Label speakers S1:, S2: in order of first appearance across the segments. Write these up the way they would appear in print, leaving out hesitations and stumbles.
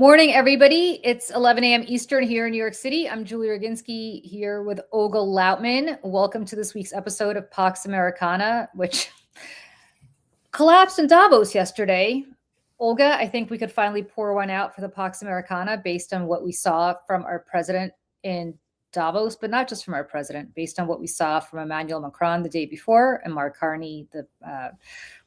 S1: Morning, everybody. It's 11 a.m. Eastern here in New York City. I'm Julie Roginsky here with Olga Lautman. Welcome to this week's episode of Pax Americana, which collapsed in Davos yesterday. Olga, I think we could finally pour one out for the Pax Americana based on what we saw from our president in Davos, but not just from our president, based on what we saw from Emmanuel Macron the day before and Mark Carney, the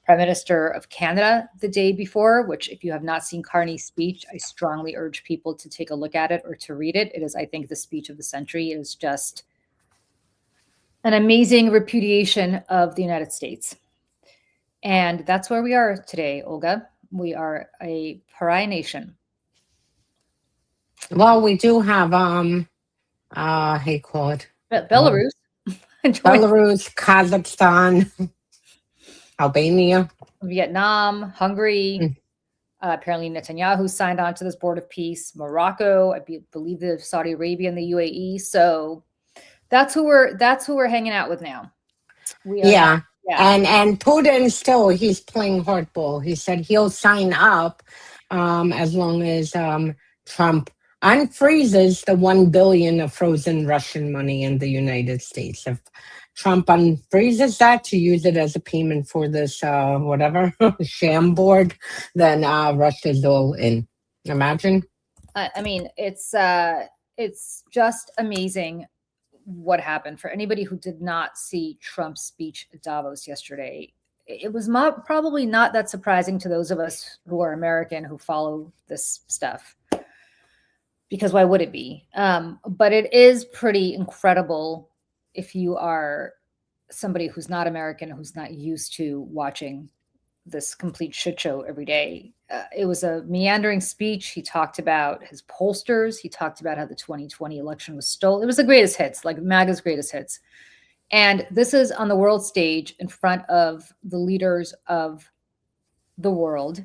S1: Prime Minister of Canada, the day before, which if you have not seen Carney's speech, I strongly urge people to take a look at it or to read it. It is, I think, the speech of the century. It is just an amazing repudiation of the United States. And that's where we are today, Olga. We are a pariah nation.
S2: Well, we do have how you call it?
S1: Belarus.
S2: Belarus, Kazakhstan, Albania,
S1: Vietnam, Hungary. Apparently Netanyahu signed on to this board of peace. Morocco, I believe the Saudi Arabia and the UAE. So that's who we're hanging out with now.
S2: Yeah. And Putin still, he's playing hardball. He said he'll sign up as long as Trump unfreezes the 1 billion of frozen Russian money in the United States. If Trump unfreezes that to use it as a payment for this sham board, then Russia's all in. Imagine.
S1: I mean, it's just amazing what happened. For anybody who did not see Trump's speech at Davos yesterday, it was probably not that surprising to those of us who are American who follow this stuff, because why would it be? But it is pretty incredible if you are somebody who's not American, who's not used to watching this complete shit show every day. It was a meandering speech. He talked about his pollsters. He talked about how the 2020 election was stolen. It was the greatest hits, like MAGA's greatest hits. And this is on the world stage in front of the leaders of the world.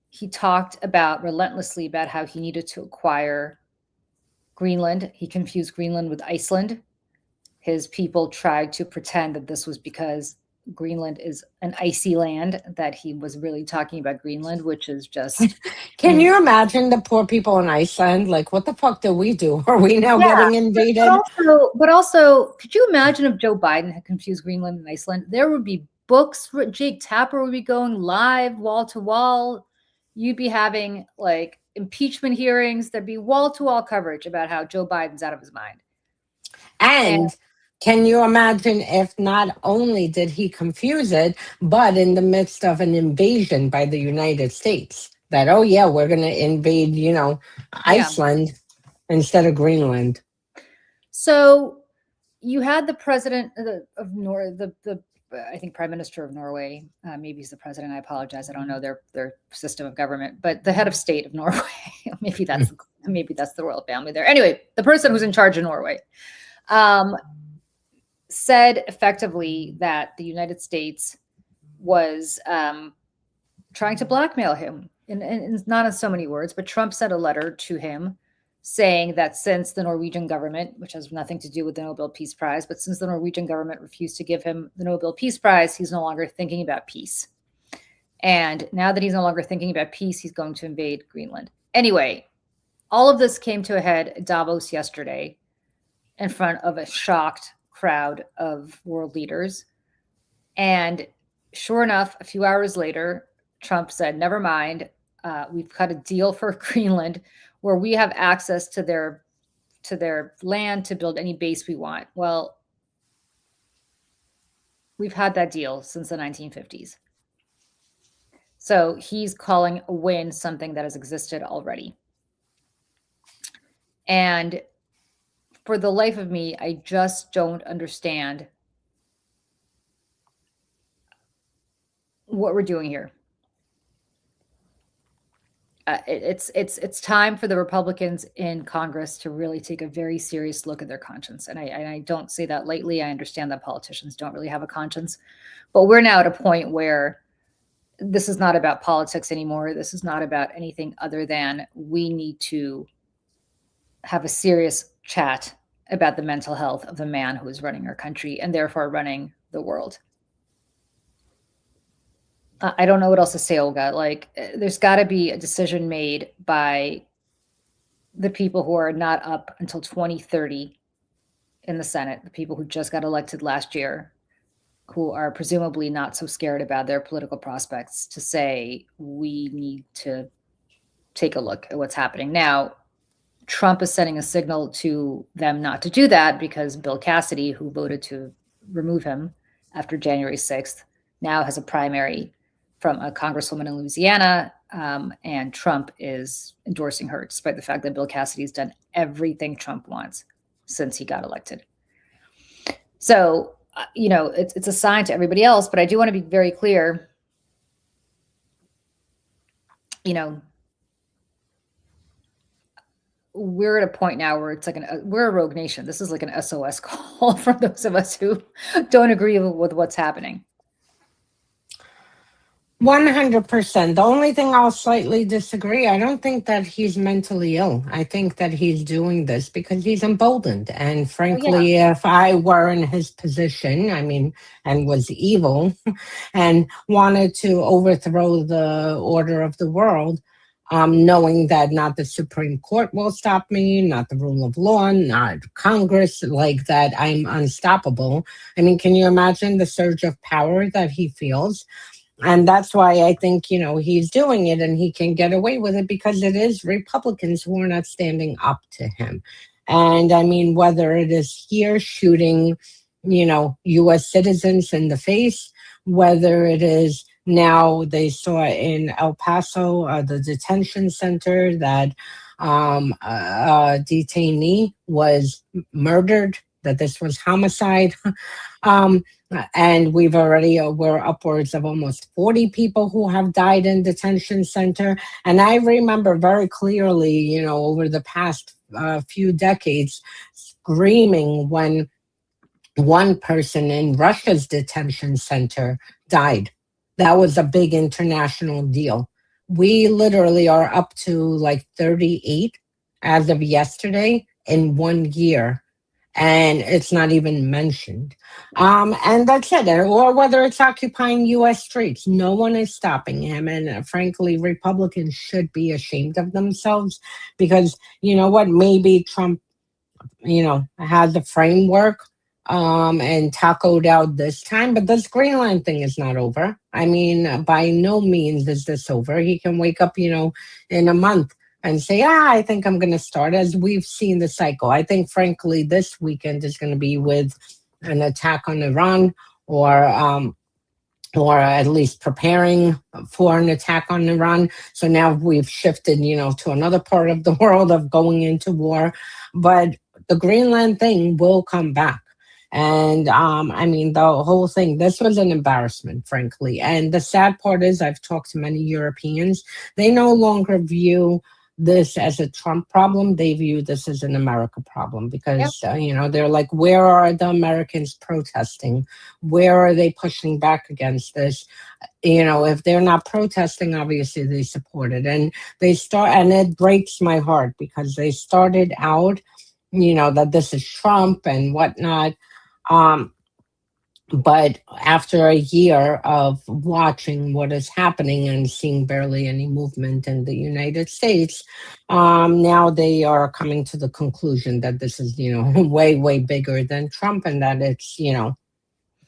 S1: He talked relentlessly about how he needed to acquire Greenland. He confused Greenland with Iceland. His people tried to pretend that this was because Greenland is an icy land, that he was really talking about Greenland, which is just...
S2: Can you imagine the poor people in Iceland? Like, what the fuck do we do? Are we now getting invaded?
S1: But also, could you imagine if Joe Biden had confused Greenland and Iceland? There would be books. Jake Tapper would be going live wall to wall. You'd be having like impeachment hearings. There'd be wall to wall coverage about how Joe Biden's out of his mind.
S2: And can you imagine if not only did he confuse it, but in the midst of an invasion by the United States, that, oh yeah, we're going to invade, Iceland instead of Greenland.
S1: So you had the president of I think Prime Minister of Norway, maybe he's the president. I apologize. I don't know their system of government, but the head of state of Norway, maybe that's the royal family there. Anyway, the person who's in charge of Norway, said effectively that the United States was trying to blackmail him, and not in so many words, but Trump sent a letter to him saying that since the Norwegian government, which has nothing to do with the Nobel Peace Prize, but since the Norwegian government refused to give him the Nobel Peace Prize, he's no longer thinking about peace. And now that he's no longer thinking about peace, he's going to invade Greenland. Anyway, all of this came to a head at Davos yesterday in front of a shocked crowd of world leaders. And sure enough, a few hours later, Trump said, never mind, we've cut a deal for Greenland where we have access to their land to build any base we want. Well, we've had that deal since the 1950s. So he's calling a win something that has existed already. And for the life of me, I just don't understand what we're doing here. It's time for the Republicans in Congress to really take a very serious look at their conscience. And I don't say that lightly. I understand that politicians don't really have a conscience, but we're now at a point where this is not about politics anymore. This is not about anything other than we need to have a serious chat about the mental health of the man who is running our country and therefore running the world. I don't know what else to say, Olga. Like, there's got to be a decision made by the people who are not up until 2030 in the Senate, the people who just got elected last year, who are presumably not so scared about their political prospects, to say, we need to take a look at what's happening. Now, Trump is sending a signal to them not to do that because Bill Cassidy, who voted to remove him after January 6th, now has a primary from a congresswoman in Louisiana, and Trump is endorsing her, despite the fact that Bill Cassidy's done everything Trump wants since he got elected. So, it's a sign to everybody else, but I do want to be very clear. We're at a point now where it's like we're a rogue nation. This is like an SOS call from those of us who don't agree with what's happening.
S2: 100%. The only thing I'll slightly disagree, I don't think that he's mentally ill. I think that he's doing this because he's emboldened. And frankly, if I were in his position, and was evil and wanted to overthrow the order of the world, knowing that not the Supreme Court will stop me, not the rule of law, not Congress, like that I'm unstoppable. Can you imagine the surge of power that he feels? And that's why I think, he's doing it and he can get away with it because it is Republicans who are not standing up to him. And whether it is here shooting, U.S. citizens in the face, whether it is now they saw in El Paso, the detention center, that a detainee was murdered, that this was homicide. And we're upwards of almost 40 people who have died in detention center. And I remember very clearly, over the past few decades, screaming when one person in Russia's detention center died. That was a big international deal. We literally are up to like 38 as of yesterday in 1 year. And it's not even mentioned. And that's it. Or whether it's occupying U.S. streets, no one is stopping him. And frankly, Republicans should be ashamed of themselves because, you know what, maybe Trump, had the framework and tacoed out this time, but this Greenland thing is not over. By no means is this over. He can wake up, in a month and say, I think I'm going to start, as we've seen the cycle. I think, frankly, this weekend is going to be with an attack on Iran or at least preparing for an attack on Iran. So now we've shifted, to another part of the world of going into war. But the Greenland thing will come back. And the whole thing, this was an embarrassment, frankly. And the sad part is I've talked to many Europeans. They no longer view this as a Trump problem. They view this as an America problem because, they're like, where are the Americans protesting? Where are they pushing back against this? If they're not protesting, obviously they support it. And and it breaks my heart because they started out, that this is Trump and whatnot. But after a year of watching what is happening and seeing barely any movement in the United States, now they are coming to the conclusion that this is, way, way bigger than Trump and that it's,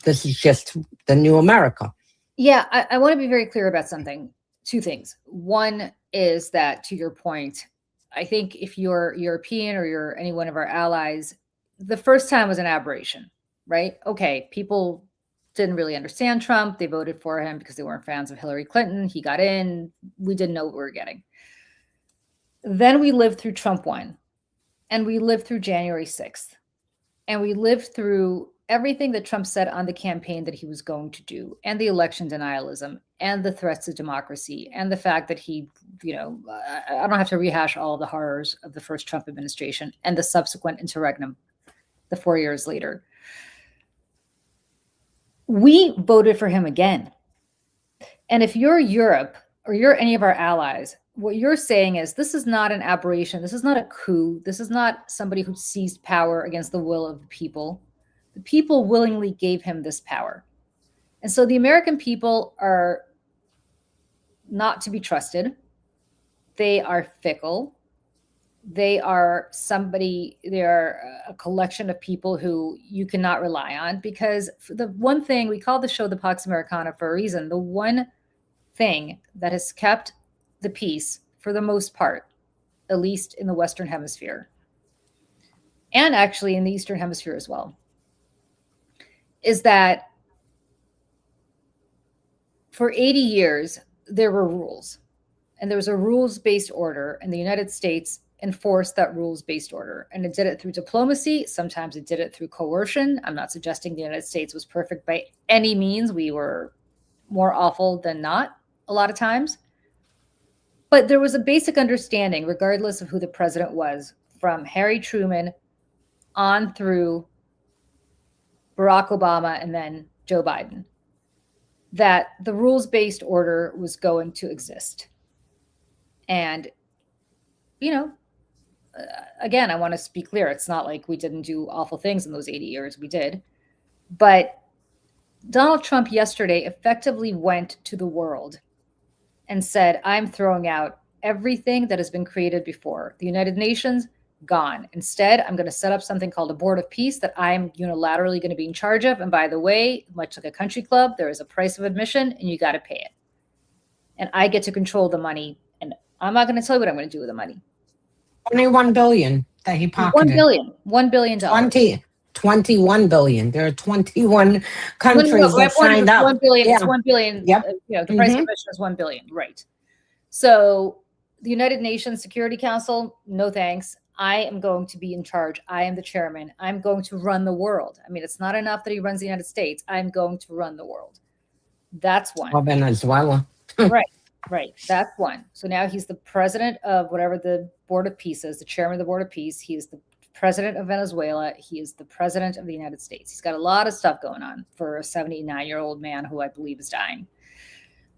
S2: this is just the new America.
S1: Yeah, I want to be very clear about something. Two things. One is that, to your point, I think if you're European or you're any one of our allies, the first time was an aberration. Right? Okay, people didn't really understand Trump. They voted for him because they weren't fans of Hillary Clinton. He got in. We didn't know what we were getting. Then we lived through Trump 1, and we lived through January 6th, and we lived through everything that Trump said on the campaign that he was going to do, and the election denialism, and the threats to democracy, and the fact that he, I don't have to rehash all of the horrors of the first Trump administration and the subsequent interregnum, the 4 years later. We voted for him again. And if you're Europe or you're any of our allies, what you're saying is this is not an aberration. This is not a coup. This is not somebody who seized power against the will of the people. The people willingly gave him this power. And so the American people are not to be trusted. They are fickle. they are a collection of people who you cannot rely on, because the one thing, we call the show the Pax Americana for a reason. The one thing that has kept the peace for the most part, at least in the Western Hemisphere, and actually in the Eastern Hemisphere as well, is that for 80 years, there were rules, and there was a rules-based order, and the United States enforced that rules-based order. And it did it through diplomacy. Sometimes it did it through coercion. I'm not suggesting the United States was perfect by any means. We were more awful than not a lot of times. But there was a basic understanding, regardless of who the president was, from Harry Truman on through Barack Obama and then Joe Biden, that the rules-based order was going to exist. And, again, I want to be clear. It's not like we didn't do awful things in those 80 years. We did. But Donald Trump yesterday effectively went to the world and said, I'm throwing out everything that has been created before. The United Nations, gone. Instead, I'm going to set up something called a Board of Peace that I'm unilaterally going to be in charge of. And by the way, much like a country club, there is a price of admission and you got to pay it. And I get to control the money. And I'm not going to tell you what I'm going to do with the money.
S2: Only $1 billion that he pocketed.
S1: $1 billion.
S2: 21 billion. There are 21 countries that signed up.
S1: 1 billion. Yeah. It's 1 billion. Yep. The price of admission is 1 billion. Right. So the United Nations Security Council, no thanks. I am going to be in charge. I am the chairman. I'm going to run the world. I mean, it's not enough that he runs the United States. I'm going to run the world. That's one.
S2: Well, Venezuela.
S1: Right. That's one. So now he's the president of whatever the Board of Peace is, the chairman of the Board of Peace. He is the president of Venezuela. He is the president of the United States. He's got a lot of stuff going on for a 79-year-old man who I believe is dying.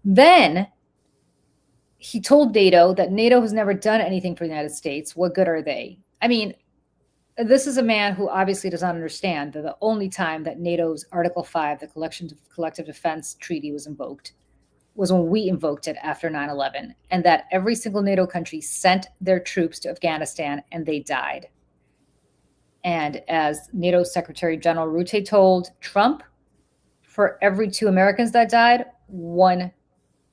S1: Then he told NATO that NATO has never done anything for the United States. What good are they? I mean, this is a man who obviously does not understand that the only time that NATO's Article 5, the Collective Defense Treaty, was invoked was when we invoked it after 9/11, and that every single NATO country sent their troops to Afghanistan and they died. And as NATO Secretary General Rutte told Trump, for every 2 Americans that died, 1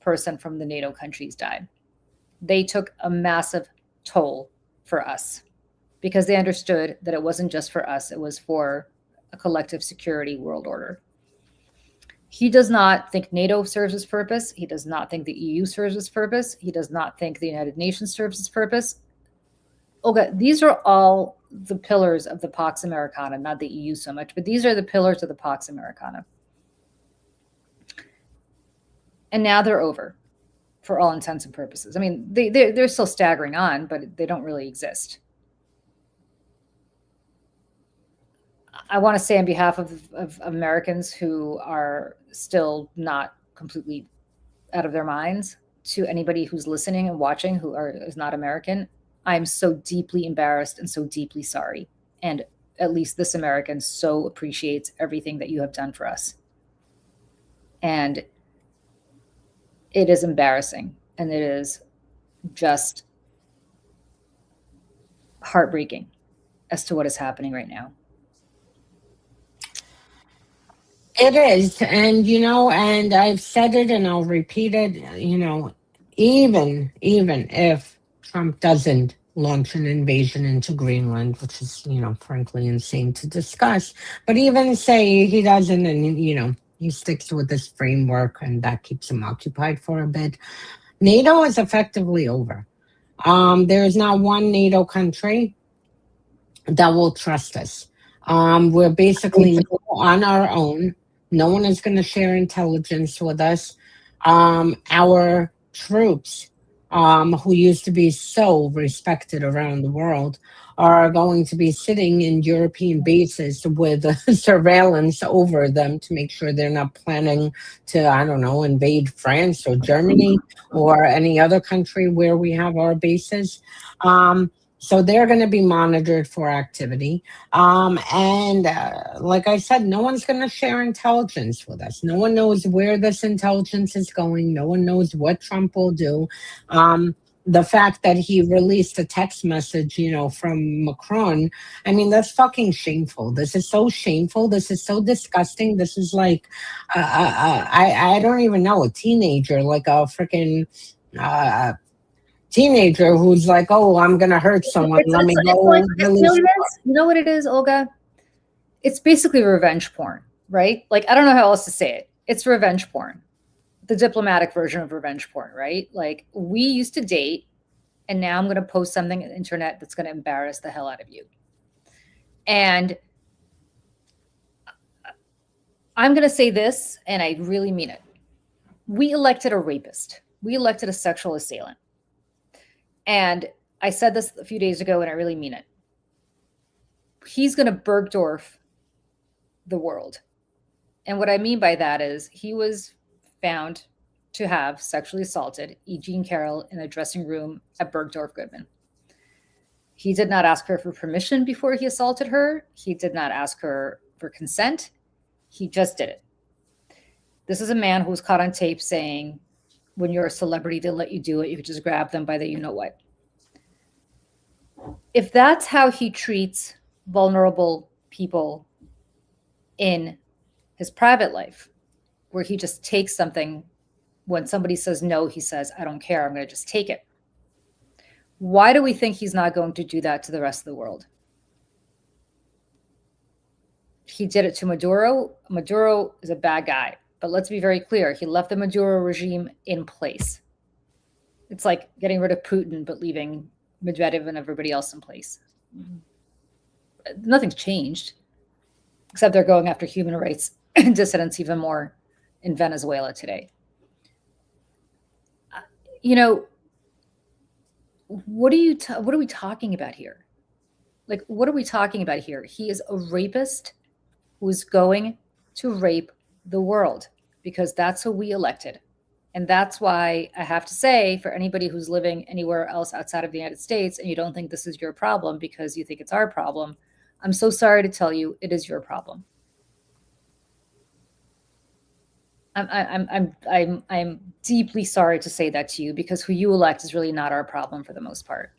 S1: person from the NATO countries died. They took a massive toll for us because they understood that it wasn't just for us, it was for a collective security world order. He does not think NATO serves its purpose. He does not think the EU serves its purpose. He does not think the United Nations serves its purpose. Okay, these are all the pillars of the Pax Americana, not the EU so much, but these are the pillars of the Pax Americana. And now they're over for all intents and purposes. I mean, they're still staggering on, but they don't really exist. I want to say on behalf of Americans who are still not completely out of their minds, to anybody who's listening and watching who is not American, I'm so deeply embarrassed and so deeply sorry. And at least this American so appreciates everything that you have done for us. And it is embarrassing, and it is just heartbreaking as to what is happening right now.
S2: It is. And, and I've said it and I'll repeat it, even if Trump doesn't launch an invasion into Greenland, which is, frankly insane to discuss, but even say he doesn't and, he sticks with this framework and that keeps him occupied for a bit, NATO is effectively over. There is not one NATO country that will trust us. We're basically on our own. No one is going to share intelligence with us. Our troops, who used to be so respected around the world, are going to be sitting in European bases with surveillance over them to make sure they're not planning to, invade France or Germany or any other country where we have our bases. So they're going to be monitored for activity. And like I said, no one's going to share intelligence with us. No one knows where this intelligence is going. No one knows what Trump will do. the fact that he released a text message, from Macron, I mean, that's fucking shameful. This is so shameful. This is so disgusting. This is like, I don't even know, a teenager, like a freaking teenager who's like, oh, I'm going to hurt someone. Let me go release.
S1: You know what it is, Olga? It's basically revenge porn, right? Like, I don't know how else to say it. It's revenge porn. The diplomatic version of revenge porn, right? Like, we used to date, and now I'm going to post something on the internet that's going to embarrass the hell out of you. And I'm going to say this, and I really mean it. We elected a rapist. We elected a sexual assailant. And I said this a few days ago, and I really mean it. He's going to Bergdorf the world. And what I mean by that is he was found to have sexually assaulted E. Jean Carroll in a dressing room at Bergdorf Goodman. He did not ask her for permission before he assaulted her. He did not ask her for consent. He just did it. This is a man who was caught on tape saying, when you're a celebrity, they'll let you do it. You could just grab them by the you-know-what. If that's how he treats vulnerable people in his private life, where he just takes something, when somebody says no, he says, I don't care, I'm going to just take it. Why do we think he's not going to do that to the rest of the world? He did it to Maduro. Maduro is a bad guy, but let's be very clear. He left the Maduro regime in place. It's like getting rid of Putin, but leaving Medvedev and everybody else in place. Nothing's changed, except they're going after human rights and dissidents even more in Venezuela today. What are we talking about here? Like, what are we talking about here? He is a rapist who's going to rape the world, because that's who we elected. And that's why I have to say, for anybody who's living anywhere else outside of the United States and you don't think this is your problem because you think it's our problem, I'm so sorry to tell you it is your problem. I'm deeply sorry to say that to you, because who you elect is really not our problem for the most part.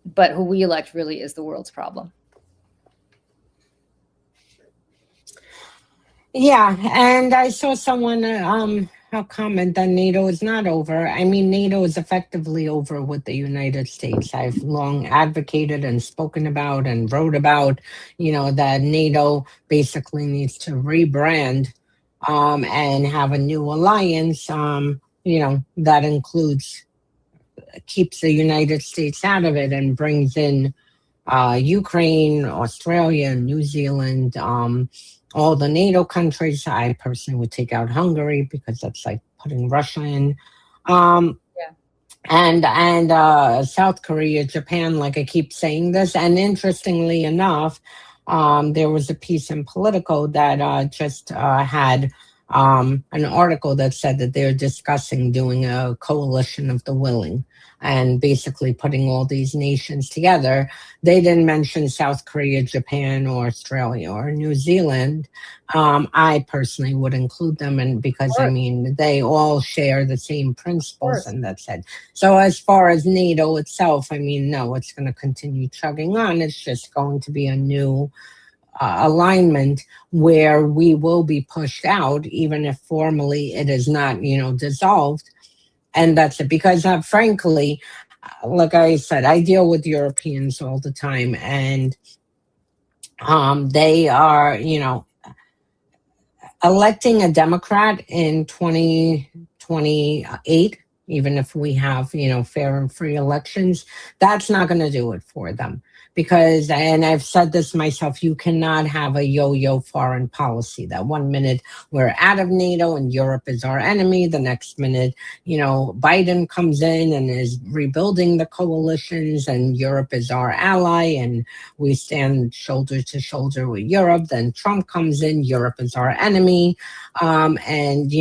S1: But who we elect really is the world's problem.
S2: Yeah, and I saw someone comment that NATO is not over. I mean, NATO is effectively over with the United States. I've long advocated and spoken about and wrote about, that NATO basically needs to rebrand and have a new alliance, that includes, keeps the United States out of it and brings in Ukraine, Australia, New Zealand, all the NATO countries. I personally would take out Hungary because that's like putting Russia in. And South Korea, Japan, like I keep saying this. And interestingly enough, there was a piece in Politico that just had an article that said that they're discussing doing a coalition of the willing and basically putting all these nations together. They didn't mention South Korea, Japan, or Australia, or New Zealand. I personally would include them, and because I mean, they all share the same principles, and that's it. So as far as NATO itself, I mean, no, it's going to continue chugging on. It's just going to be a new alignment where we will be pushed out, even if formally it is not, dissolved. And that's it. Because frankly, like I said, I deal with Europeans all the time, and they are, electing a Democrat in 2028, even if we have, fair and free elections, that's not going to do it for them. Because, and I've said this myself, you cannot have a yo-yo foreign policy. That one minute we're out of NATO and Europe is our enemy. The next minute, Biden comes in and is rebuilding the coalitions and Europe is our ally and we stand shoulder to shoulder with Europe. Then Trump comes in, Europe is our enemy. And,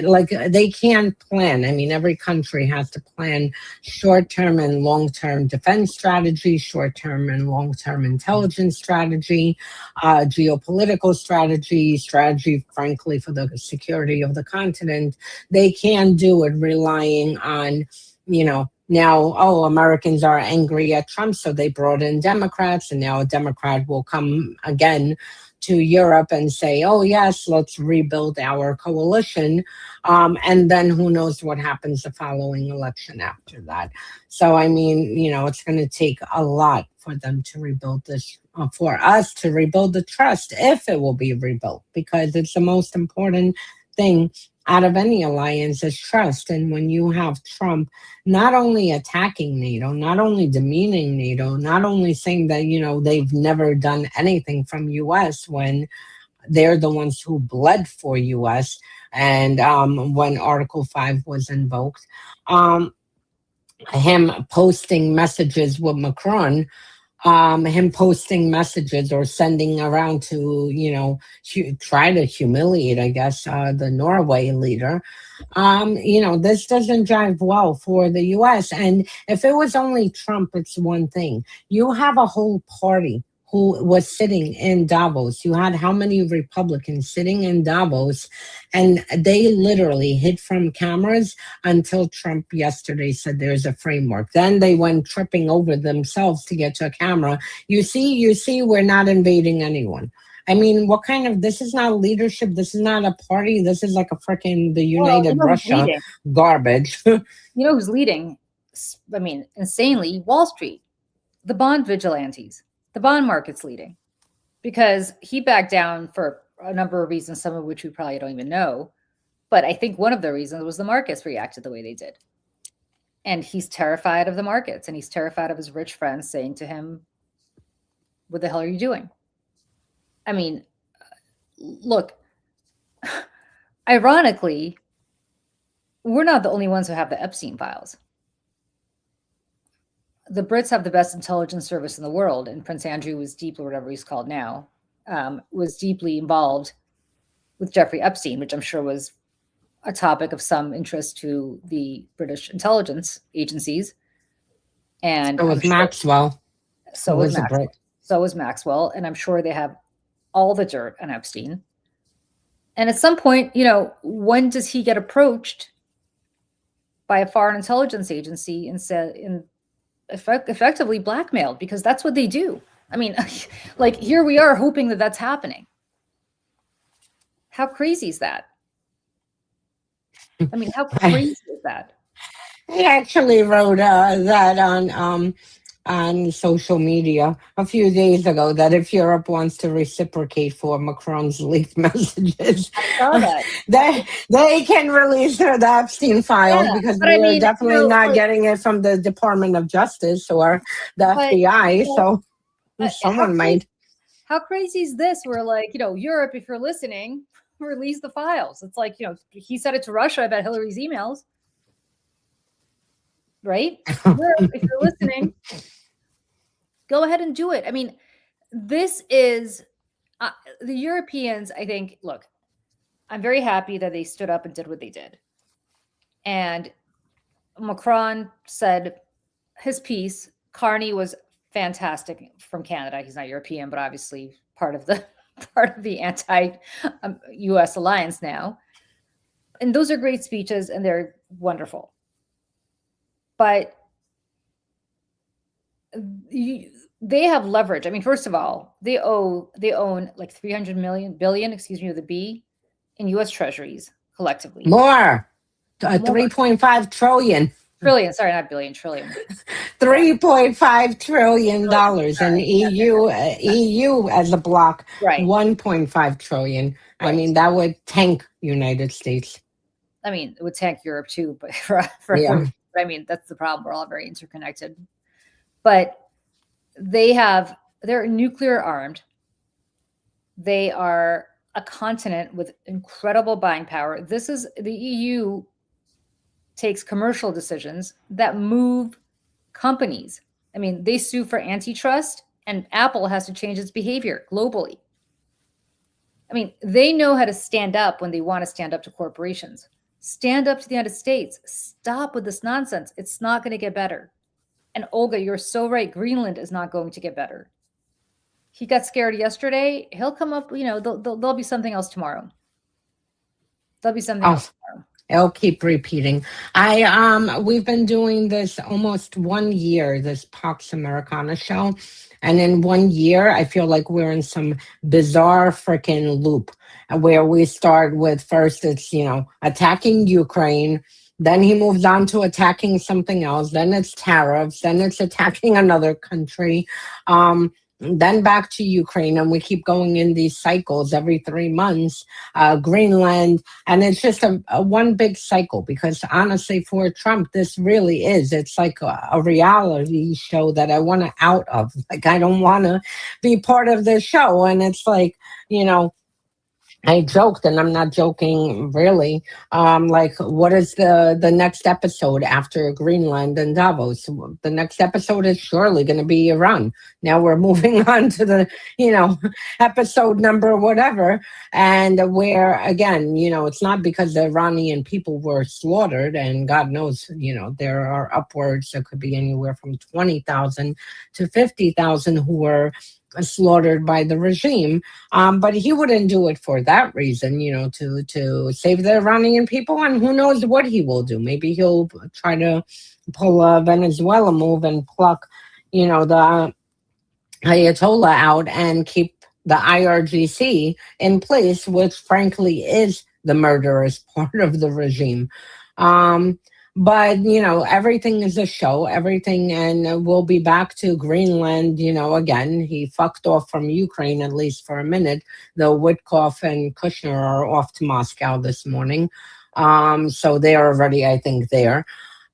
S2: like they can't plan. I mean, every country has to plan short-term and long-term defense strategy, short-term and long-term intelligence strategy, geopolitical strategy, frankly, for the security of the continent. They can do it relying on, now, oh, Americans are angry at Trump, so they brought in Democrats, and now a Democrat will come again to Europe and say, oh, yes, let's rebuild our coalition. And then who knows what happens the following election after that. So, I mean, it's going to take a lot for them to rebuild this, for us to rebuild the trust, if it will be rebuilt, because it's the most important thing out of any alliance is trust. And when you have Trump not only attacking NATO, not only demeaning NATO, not only saying that, they've never done anything from US when they're the ones who bled for US, and when Article 5 was invoked, him posting messages with Macron, him posting messages or sending around to, try to humiliate, I guess, the Norway leader. This doesn't jive well for the US. And if it was only Trump, it's one thing. You have a whole party who was sitting in Davos. You had how many Republicans sitting in Davos, and they literally hid from cameras until Trump yesterday said there's a framework. Then they went tripping over themselves to get to a camera. You see, we're not invading anyone. I mean, this is not leadership. This is not a party. This is like a freaking the United Russia garbage.
S1: You know who's leading? I mean, insanely, Wall Street, the bond vigilantes. The bond market's leading because he backed down for a number of reasons, some of which we probably don't even know. But I think one of the reasons was the markets reacted the way they did. And he's terrified of the markets, and he's terrified of his rich friends saying to him, what the hell are you doing? I mean, look, ironically, we're not the only ones who have the Epstein files. The Brits have the best intelligence service in the world, and Prince Andrew was deeply, whatever he's called now, was deeply involved with Jeffrey Epstein, which I'm sure was a topic of some interest to the British intelligence agencies. And
S2: so was Maxwell.
S1: So was Maxwell. So was Maxwell, and I'm sure they have all the dirt on Epstein. And at some point, when does he get approached by a foreign intelligence agency and said effectively blackmailed, because that's what they do. I mean, like here we are hoping that that's happening. How crazy is that? I mean, how crazy is that?
S2: I actually wrote that on social media a few days ago, that if Europe wants to reciprocate for Macron's leaked messages,
S1: I saw that.
S2: they can release the Epstein files, because we're definitely not getting it from the Department of Justice or the FBI. So someone might.
S1: How crazy is this? We're like, Europe, if you're listening, release the files. It's like, he said it to Russia about Hillary's emails. Right? Europe, if you're listening, go ahead and do it. I mean, this is the Europeans, I think, look, I'm very happy that they stood up and did what they did. And Macron said his piece. Carney was fantastic from Canada. He's not European, but obviously part of the anti-US alliance now. And those are great speeches, and they're wonderful. But they have leverage. I mean, first of all, they own like 300 billion, with a B, in U.S. Treasuries collectively.
S2: More. 3.5 trillion.
S1: Trillion, sorry, not billion, trillion.
S2: $3.5 trillion, and EU as a block,
S1: right.
S2: 1.5 trillion. Right. I mean, that would tank United States.
S1: I mean, it would tank Europe too, but I mean, that's the problem. We're all very interconnected. But they're nuclear armed. They are a continent with incredible buying power. The EU takes commercial decisions that move companies. I mean, they sue for antitrust, and Apple has to change its behavior globally. I mean, they know how to stand up when they want to stand up to corporations. Stand up to the United States. Stop with this nonsense. It's not going to get better. And Olga, you're so right. Greenland is not going to get better. He got scared yesterday. He'll come up, there'll be something else tomorrow. There'll be something else tomorrow.
S2: I'll keep repeating. We've been doing this almost 1 year, this Pax Americana show. And in 1 year, I feel like we're in some bizarre freaking loop where we start with first it's, attacking Ukraine. Then he moves on to attacking something else. Then it's tariffs. Then it's attacking another country. Then back to Ukraine, and we keep going in these cycles every 3 months, Greenland, and it's just a one big cycle because honestly for Trump, this really is, it's like a reality show that I want to out of. Like, I don't want to be part of this show. And it's like, I joked, and I'm not joking really. Like, what is the next episode after Greenland and Davos? The next episode is surely going to be Iran. Now we're moving on to the, episode number whatever. And where, again, it's not because the Iranian people were slaughtered, and God knows, there are upwards, there could be anywhere from 20,000 to 50,000 who were slaughtered by the regime, but he wouldn't do it for that reason, to save the Iranian people. And who knows what he will do? Maybe he'll try to pull a Venezuela move and pluck, the Ayatollah out and keep the IRGC in place, which frankly is the murderous part of the regime. But, everything is a show, everything, and we'll be back to Greenland, again. He fucked off from Ukraine, at least for a minute, though Witkoff and Kushner are off to Moscow this morning. So they're already, I think, there.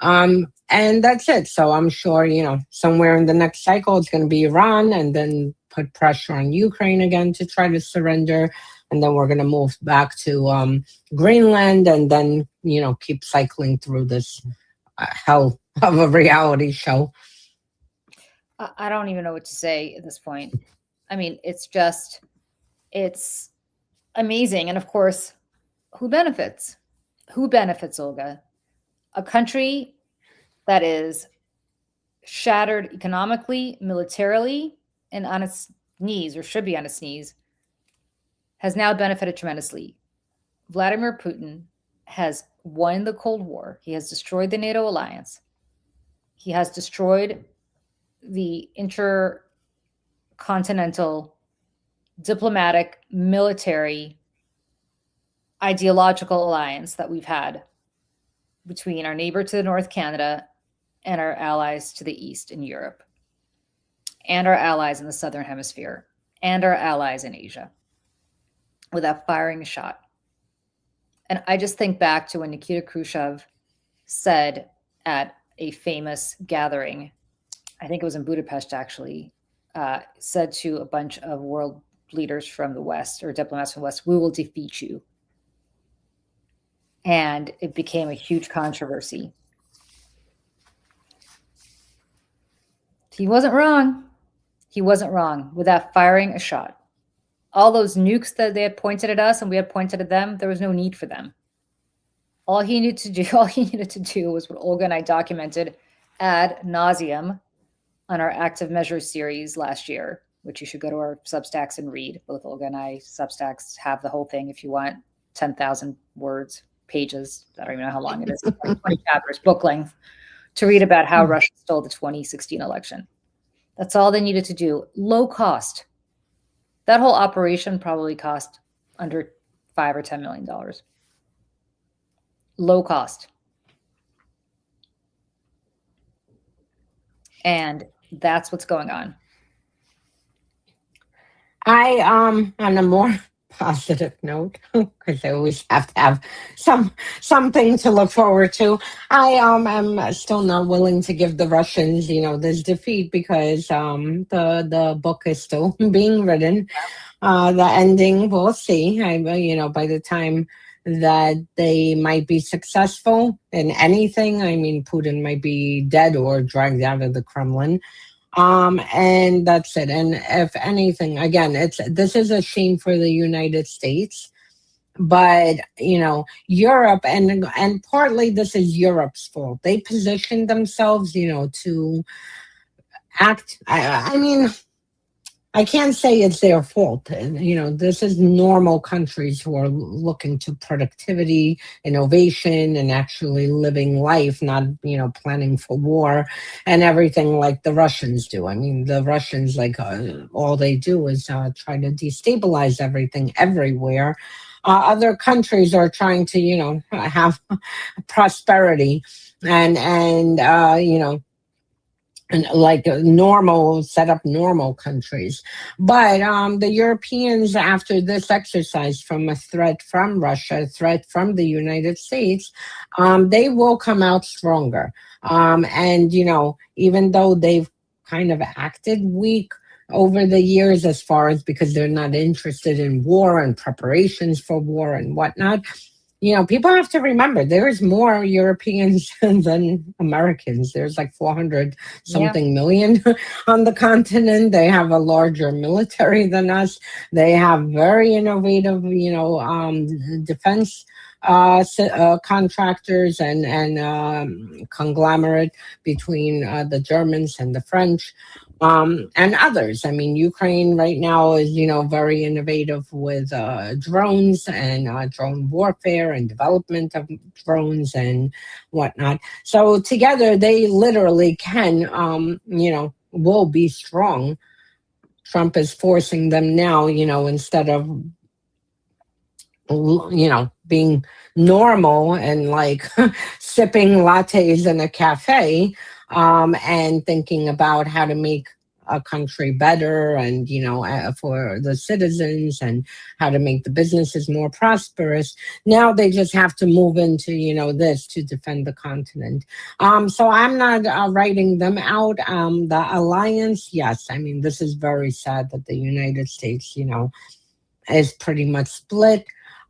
S2: And that's it. So I'm sure, somewhere in the next cycle, it's going to be Iran, and then put pressure on Ukraine again to try to surrender. And then we're going to move back to Greenland, and then, keep cycling through this hell of a reality show.
S1: I don't even know what to say at this point. I mean, it's amazing. And of course, who benefits? Who benefits, Olga? A country that is shattered economically, militarily, and on its knees, or should be on its knees, has now benefited tremendously. Vladimir Putin has won the Cold War. He has destroyed the NATO alliance. He has destroyed the intercontinental, diplomatic, military, ideological alliance that we've had between our neighbor to the north, Canada, and our allies to the east in Europe, and our allies in the southern hemisphere, and our allies in Asia, without firing a shot. And I just think back to when Nikita Khrushchev said at a famous gathering, I think it was in Budapest actually, said to a bunch of world leaders from the West, or diplomats from the West, "We will defeat you." And it became a huge controversy. He wasn't wrong. He wasn't wrong without firing a shot. All those nukes that they had pointed at us and we had pointed at them, there was no need for them. All he needed to do was what Olga and I documented ad nauseum on our active measures series last year, which you should go to our Substacks and read. Both Olga and I Substacks have the whole thing if you want, 10,000 words, pages. I don't even know how long it is, like 20 chapters, book length, to read about how Russia stole the 2016 election. That's all they needed to do. Low cost. That whole operation probably cost under $5 or $10 million. Low cost. And that's what's going on.
S2: On a more positive note, because I always have to have something to look forward to. I am still not willing to give the Russians, this defeat, because the book is still being written. The ending, we'll see. By the time that they might be successful in anything, I mean, Putin might be dead or dragged out of the Kremlin. And that's it. And if anything, again, this is a shame for the United States, but Europe, and partly this is Europe's fault. They positioned themselves, to act. I mean, I can't say it's their fault. This is normal countries who are looking to productivity, innovation, and actually living life, not, planning for war and everything like the Russians do. I mean, the Russians, like, all they do is try to destabilize everything everywhere. Other countries are trying to, have prosperity and like normal set up normal countries. But the Europeans, after this exercise from a threat from Russia, a threat from the United States, they will come out stronger. And even though they've kind of acted weak over the years, as far as because they're not interested in war and preparations for war and whatnot, people have to remember there's more Europeans than Americans. There's like 400 something million on the continent. They have a larger military than us. They have very innovative, defense contractors and conglomerate between the Germans and the French. And others. I mean, Ukraine right now is, very innovative with drones and drone warfare and development of drones and whatnot. So together, they literally can, will be strong. Trump is forcing them now, instead of, being normal and like sipping lattes in a cafe, and thinking about how to make a country better and for the citizens, and how to make the businesses more prosperous. Now they just have to move into this to defend the continent. So I'm not writing them out. The alliance, yes, I mean, this is very sad that the United States is pretty much split.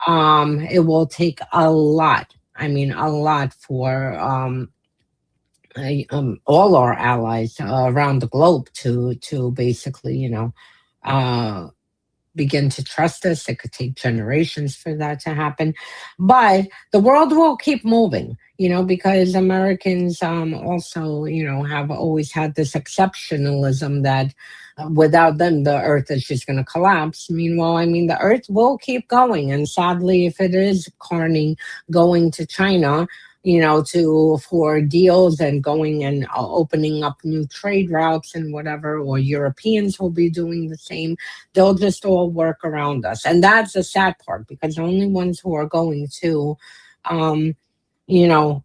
S2: It will take a lot, I mean, a lot for all our allies around the globe to basically, uh, begin to trust us. It could take generations for that to happen, but the world will keep moving. Because Americans also, have always had this exceptionalism that without them, the earth is just going to collapse. Meanwhile, I mean, the earth will keep going. And sadly, if it is Carney going to China, for deals and going and opening up new trade routes and whatever, or Europeans will be doing the same, they'll just all work around us. And that's the sad part, because the only ones who are going to,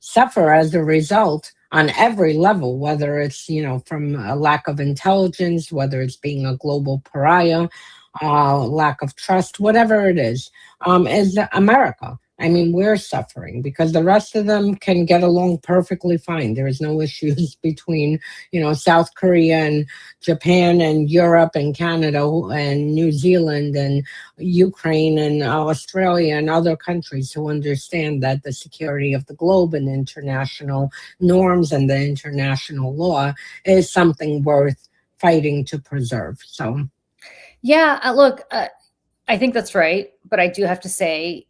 S2: suffer as a result on every level, whether it's, from a lack of intelligence, whether it's being a global pariah, lack of trust, whatever it is America. I mean, we're suffering because the rest of them can get along perfectly fine. There is no issues between, South Korea and Japan and Europe and Canada and New Zealand and Ukraine and Australia and other countries who understand that the security of the globe and international norms and the international law is something worth fighting to preserve. So,
S1: yeah, look, I think that's right. But I do have to say,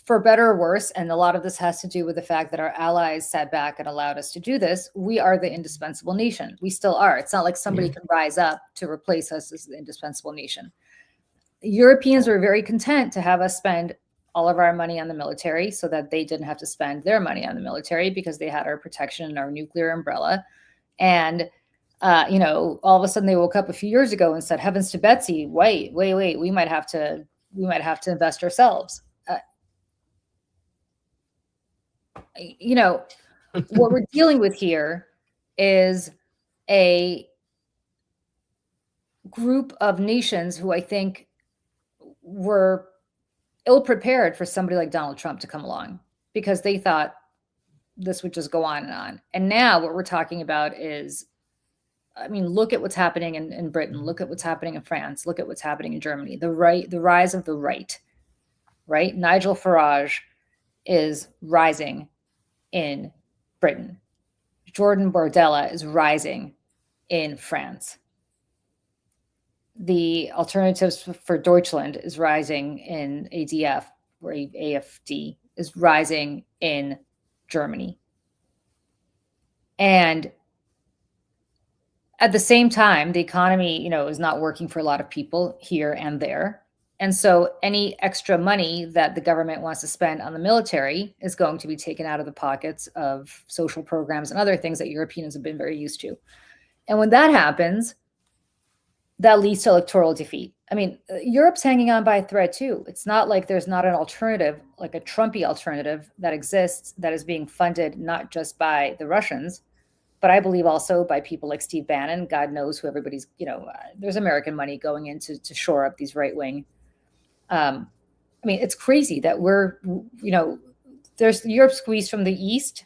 S1: for better or worse, and a lot of this has to do with the fact that our allies sat back and allowed us to do this, we are the indispensable nation. We still are. It's not like somebody can rise up to replace us as the indispensable nation. Europeans were very content to have us spend all of our money on the military so that they didn't have to spend their money on the military because they had our protection and our nuclear umbrella. And all of a sudden they woke up a few years ago and said, heavens to Betsy, wait, we might have to invest ourselves. What we're dealing with here is a group of nations who I think were ill-prepared for somebody like Donald Trump to come along, because they thought this would just go on and on. And now what we're talking about is, I mean, look at what's happening in Britain. Look at what's happening in France. Look at what's happening in Germany. The rise of the right? Nigel Farage is rising in Britain. Jordan Bardella is rising in France. The alternatives for Deutschland is rising in ADF, or AFD is rising in Germany. And at the same time, the economy, is not working for a lot of people here and there. And so any extra money that the government wants to spend on the military is going to be taken out of the pockets of social programs and other things that Europeans have been very used to. And when that happens, that leads to electoral defeat. I mean, Europe's hanging on by a thread too. It's not like there's not an alternative, like a Trumpy alternative that exists, that is being funded not just by the Russians, but I believe also by people like Steve Bannon. God knows who everybody's, there's American money going into to shore up these right wing. I mean, it's crazy that we're, there's Europe squeezed from the east,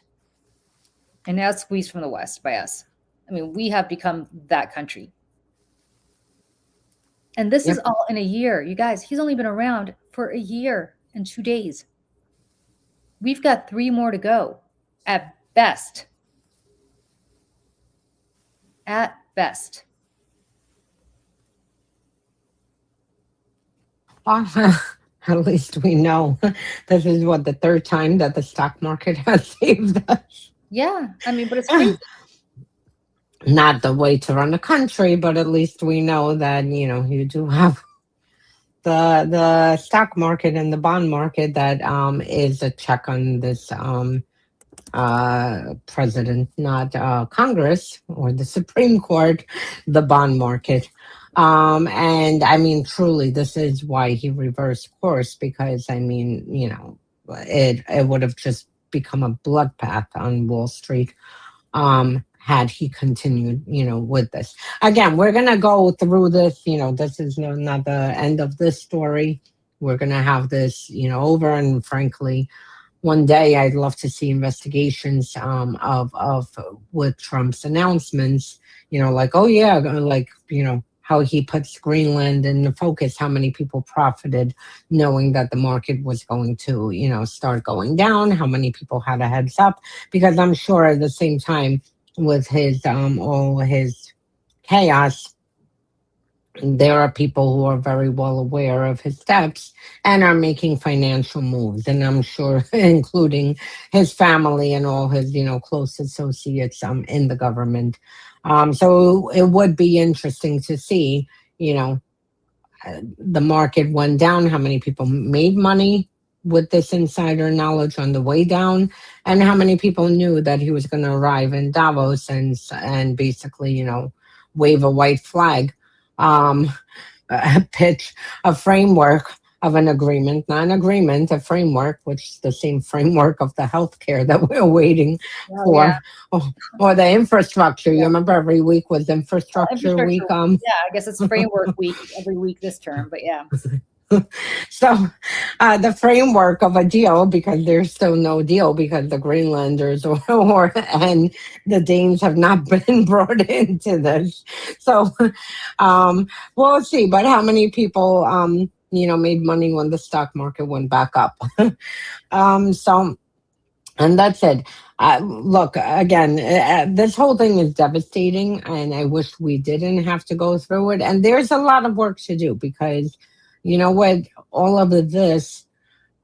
S1: and now it's squeezed from the west by us. I mean, we have become that country. And this is all in a year. You guys, he's only been around for a year and 2 days. We've got 3 more to go at best. At best.
S2: At least we know this is what, the 3rd time that the stock market has saved us.
S1: Yeah, I mean, but it's crazy.
S2: Not the way to run a country, but at least we know that, you do have the stock market and the bond market that is a check on this president, not Congress or the Supreme Court, the bond market. And I mean, truly, this is why he reversed course, because I mean, it would have just become a bloodbath on Wall Street had he continued, with this. Again, we're going to go through this, this is not the end of this story. We're going to have this, over, and frankly, one day I'd love to see investigations of with Trump's announcements, like, oh yeah, like, how he puts Greenland in the focus, how many people profited knowing that the market was going to, start going down, how many people had a heads up, because I'm sure at the same time with his all his chaos, there are people who are very well aware of his steps and are making financial moves. And I'm sure including his family and all his, close associates in the government. So it would be interesting to see, the market went down, how many people made money with this insider knowledge on the way down, and how many people knew that he was going to arrive in Davos and basically, wave a white flag, pitch a framework of an agreement, not an agreement, a framework, which is the same framework of the healthcare that we're waiting for, or the infrastructure. You remember every week was infrastructure week.
S1: Yeah, I guess it's framework week every week this term, but yeah.
S2: So the framework of a deal, because there's still no deal, because the Greenlanders and the Danes have not been brought into this. So we'll see. But how many people, made money when the stock market went back up? So, and that's it. Look, again, this whole thing is devastating, and I wish we didn't have to go through it. And there's a lot of work to do, because you know what? All of this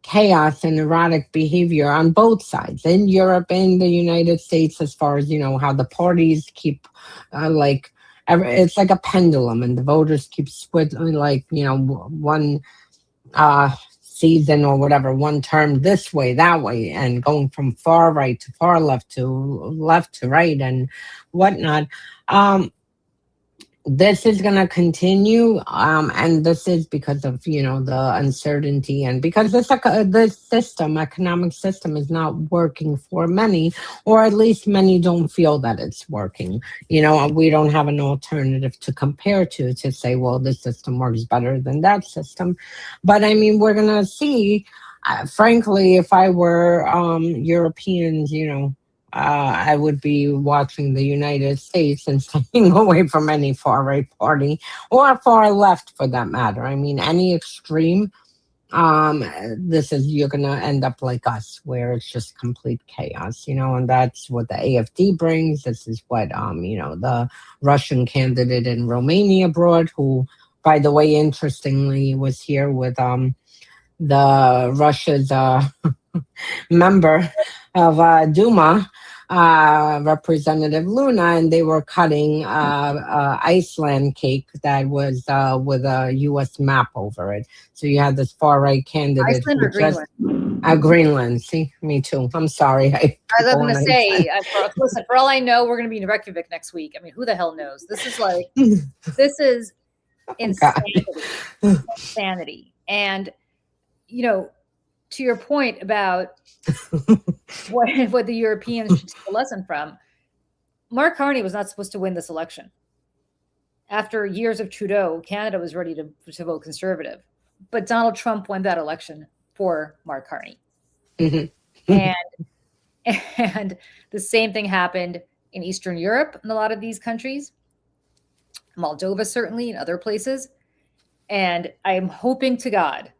S2: chaos and erratic behavior on both sides, in Europe and the United States, as far as, how the parties keep it's like a pendulum, and the voters keep switching, one season or whatever, one term this way, that way, and going from far right to far left to right and whatnot. This is going to continue, and this is because of the uncertainty, and because this economic system is not working for many, or at least many don't feel that it's working. We don't have an alternative to compare to say, well, this system works better than that system. But I mean, we're going to see. Frankly, if I were Europeans, I would be watching the United States and staying away from any far right party or far left, for that matter. I mean, any extreme you're gonna end up like us, where it's just complete chaos, and that's what the AFD brings. This is what the Russian candidate in Romania brought, who, by the way, interestingly, was here with the Russia's member of Duma, Representative Luna, and they were cutting Iceland cake that was with a U.S. map over it. So you had this far right candidate
S1: Iceland
S2: who
S1: or Greenland?
S2: Greenland. See, me too. I'm sorry.
S1: I was going to say, listen, for all I know, we're going to be in Reykjavik next week. I mean, who the hell knows? This is insanity. Insanity. And, to your point about what the Europeans should take a lesson from, Mark Carney was not supposed to win this election. After years of Trudeau, Canada was ready to vote Conservative. But Donald Trump won that election for Mark Carney. Mm-hmm. And the same thing happened in Eastern Europe in a lot of these countries, Moldova certainly, and other places. And I am hoping to God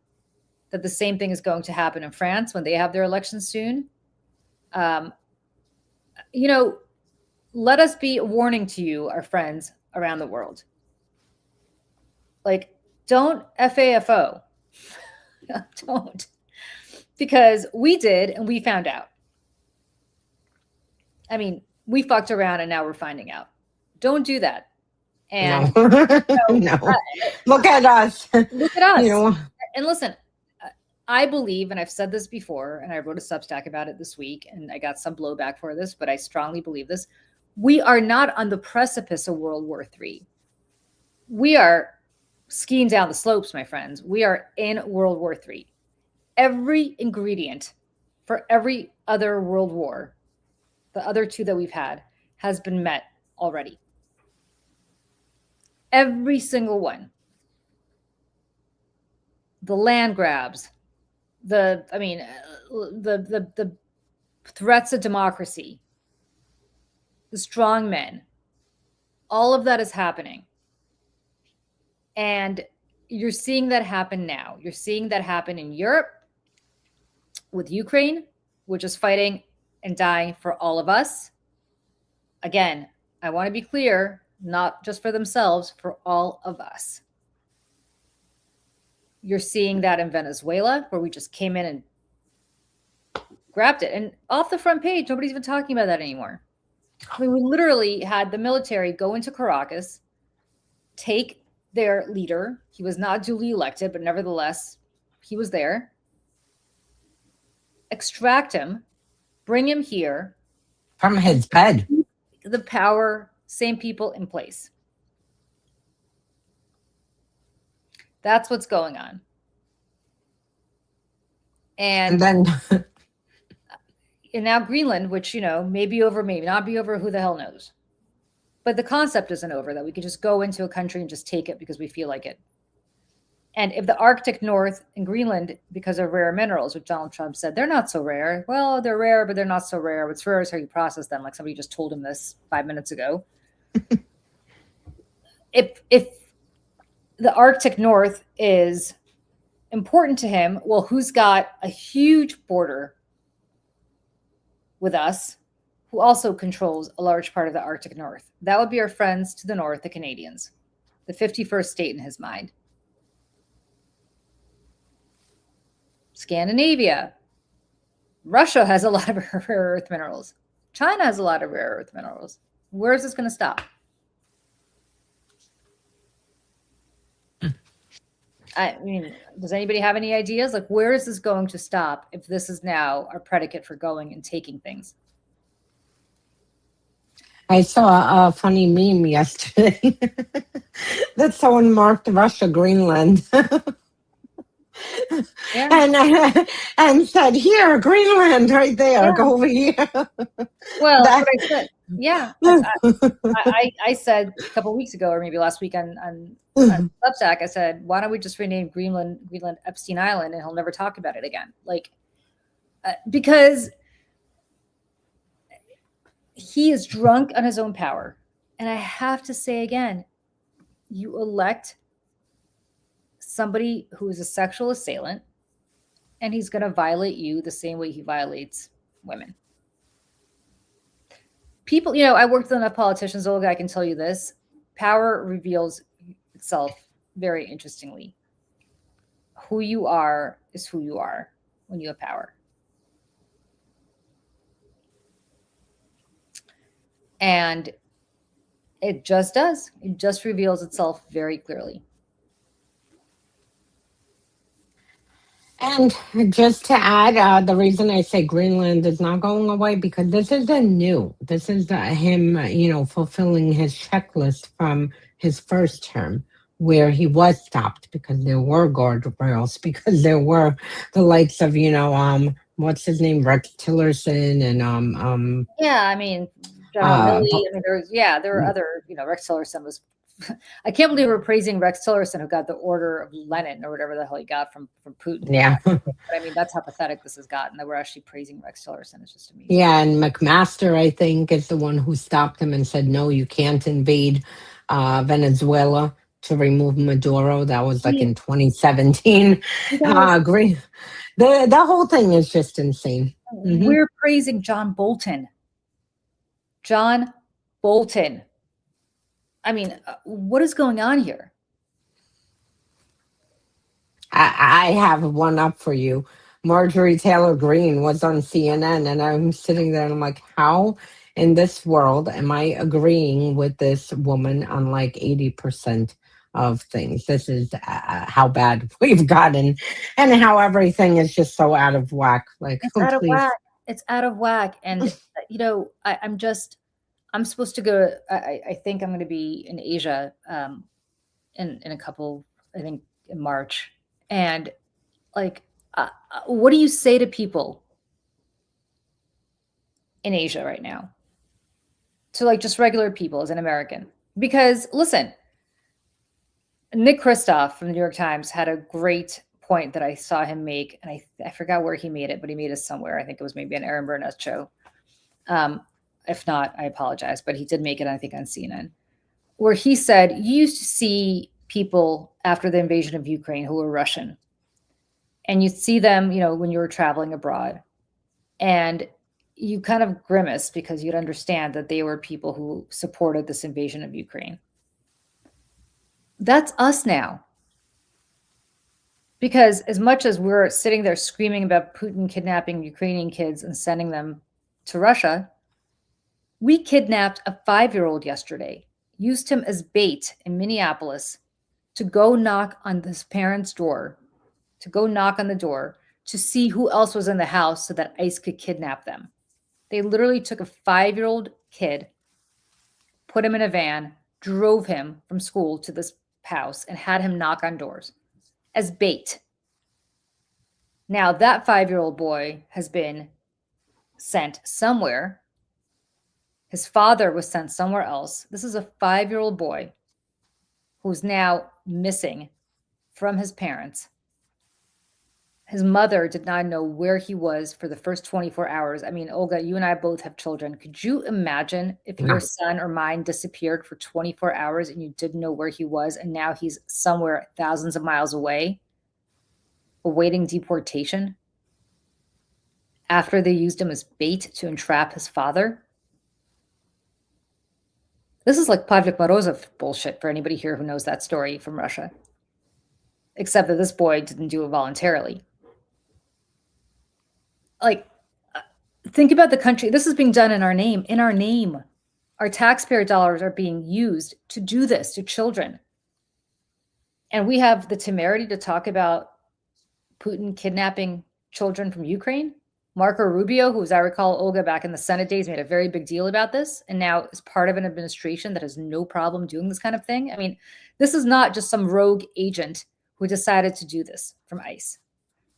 S1: that the same thing is going to happen in France when they have their elections soon. Let us be a warning to you, our friends around the world. Like, don't FAFO. Don't. Because we did, and we found out. I mean, we fucked around, and now we're finding out. Don't do that. And
S2: no. Look at us.
S1: Look at us. And listen, I believe, and I've said this before, and I wrote a Substack about it this week, and I got some blowback for this, but I strongly believe this. We are not on the precipice of World War III. We are skiing down the slopes, my friends. We are in World War III. Every ingredient for every other world war, the other two that we've had, has been met already. Every single one. The land grabs, the threats of democracy, the strong men, all of that is happening. And you're seeing that happen now. You're seeing that happen in Europe with Ukraine, which is fighting and dying for all of us. Again, I want to be clear, not just for themselves, for all of us. You're seeing that in Venezuela, where we just came in and grabbed it. And off the front page, nobody's even talking about that anymore. I mean, we literally had the military go into Caracas, take their leader. He was not duly elected, but nevertheless, he was there. Extract him, bring him here.
S2: From his bed.
S1: The power, same people in place. That's what's going on. And
S2: then
S1: and now Greenland, which, may be over, maybe not be over, who the hell knows. But the concept isn't over, that we could just go into a country and just take it because we feel like it. And if the Arctic North and Greenland, because of rare minerals, which Donald Trump said, they're not so rare. Well, they're rare, but they're not so rare. What's rare is how you process them, like somebody just told him this 5 minutes ago. If the Arctic North is important to him, well, who's got a huge border with us, who also controls a large part of the Arctic North? That would be our friends to the north, the Canadians, the 51st state in his mind. Scandinavia. Russia has a lot of rare earth minerals. China has a lot of rare earth minerals. Where is this going to stop? I mean, does anybody have any ideas? Like, where is this going to stop if this is now our predicate for going and taking things?
S2: I saw a funny meme yesterday that someone marked Russia Greenland. Yeah. And said, here, Greenland, right there, yeah. Go over here.
S1: Well, that's what I said. Yeah. I said a couple of weeks ago, or maybe last week on Substack, I said, why don't we just rename Greenland Epstein Island, and he'll never talk about it again? Like, because he is drunk on his own power. And I have to say again, you elect somebody who is a sexual assailant, and he's going to violate you the same way he violates women. People, I worked with enough politicians, Olga, I can tell you this. Power reveals itself very interestingly. Who you are is who you are when you have power. And it just does. It just reveals itself very clearly.
S2: And just to add, the reason I say Greenland is not going away, because this isn't new. This is him, fulfilling his checklist from his first term, where he was stopped because there were guardrails, because there were the likes of, what's his name, Rex Tillerson, and
S1: yeah, I mean, General Milley. I mean, there were
S2: mm.
S1: other, Rex Tillerson was. I can't believe we're praising Rex Tillerson, who got the Order of Lenin or whatever the hell he got from Putin.
S2: Yeah.
S1: But I mean, that's how pathetic this has gotten, that we're actually praising Rex Tillerson. It's just amazing.
S2: Yeah, and McMaster, I think, is the one who stopped him and said, no, you can't invade Venezuela to remove Maduro. That was like in 2017. Great. The whole thing is just insane. Mm-hmm.
S1: We're praising John Bolton. John Bolton. I mean, what is going on here?
S2: I have one up for you. Marjorie Taylor Greene was on CNN, and I'm sitting there and I'm like, how in this world am I agreeing with this woman on like 80% of things? This is how bad we've gotten, and how everything is just so out of whack. Like,
S1: it's out of whack. It's out of whack. And, I'm supposed to go. I think I'm going to be in Asia in a couple, I think in March. And like, what do you say to people in Asia right now? To like just regular people as an American? Because listen, Nick Kristof from the New York Times had a great point that I saw him make, and I forgot where he made it, but he made it somewhere. I think it was maybe an Aaron Burnett show. If not, I apologize, but he did make it, I think, on CNN, where he said, you used to see people after the invasion of Ukraine who were Russian, and you'd see them, when you were traveling abroad, and you kind of grimace because you'd understand that they were people who supported this invasion of Ukraine. That's us now. Because as much as we're sitting there screaming about Putin kidnapping Ukrainian kids and sending them to Russia, we kidnapped a 5-year-old yesterday, used him as bait in Minneapolis to go knock on this parent's door, to see who else was in the house so that ICE could kidnap them. They literally took a 5-year-old kid, put him in a van, drove him from school to this house, and had him knock on doors as bait. Now that 5-year-old boy has been sent somewhere. His father was sent somewhere else. This is a 5-year-old boy who's now missing from his parents. His mother did not know where he was for the first 24 hours. I mean, Olga, you and I both have children. Could you imagine if your son or mine disappeared for 24 hours and you didn't know where he was, and now he's somewhere thousands of miles away, awaiting deportation after they used him as bait to entrap his father? This is like Pavlik Morozov bullshit for anybody here who knows that story from Russia. Except that this boy didn't do it voluntarily. Like, think about the country. This is being done in our name. In our name. Our taxpayer dollars are being used to do this to children. And we have the temerity to talk about Putin kidnapping children from Ukraine. Marco Rubio, who, as I recall, Olga, back in the Senate days, made a very big deal about this, and now is part of an administration that has no problem doing this kind of thing. I mean, this is not just some rogue agent who decided to do this from ICE.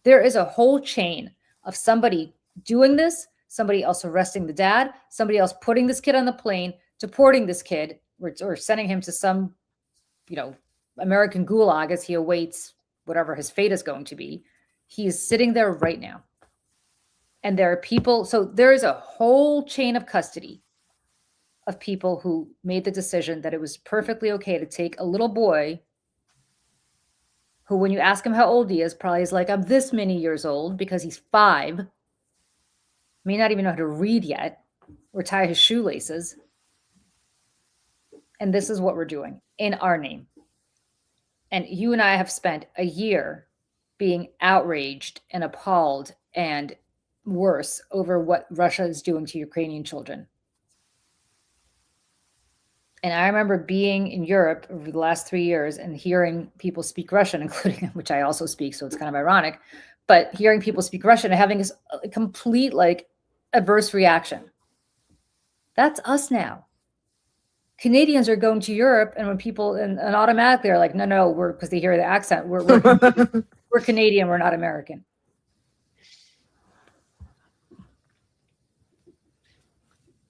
S1: There is a whole chain of somebody doing this, somebody else arresting the dad, somebody else putting this kid on the plane, deporting this kid, or sending him to some, American gulag as he awaits whatever his fate is going to be. He is sitting there right now. And there are people, so there is a whole chain of custody of people who made the decision that it was perfectly okay to take a little boy who, when you ask him how old he is, probably is like, I'm this many years old because he's 5, may not even know how to read yet or tie his shoelaces. And this is what we're doing in our name. And you and I have spent a year being outraged and appalled and worse over what Russia is doing to Ukrainian children. And I remember being in Europe over the last 3 years and hearing people speak Russian, including, which I also speak, so it's kind of ironic, but hearing people speak Russian and having this complete like adverse reaction. That's us now. Canadians are going to Europe, and when people and automatically are like, no, we're, because they hear the accent, we're Canadian, we're not American.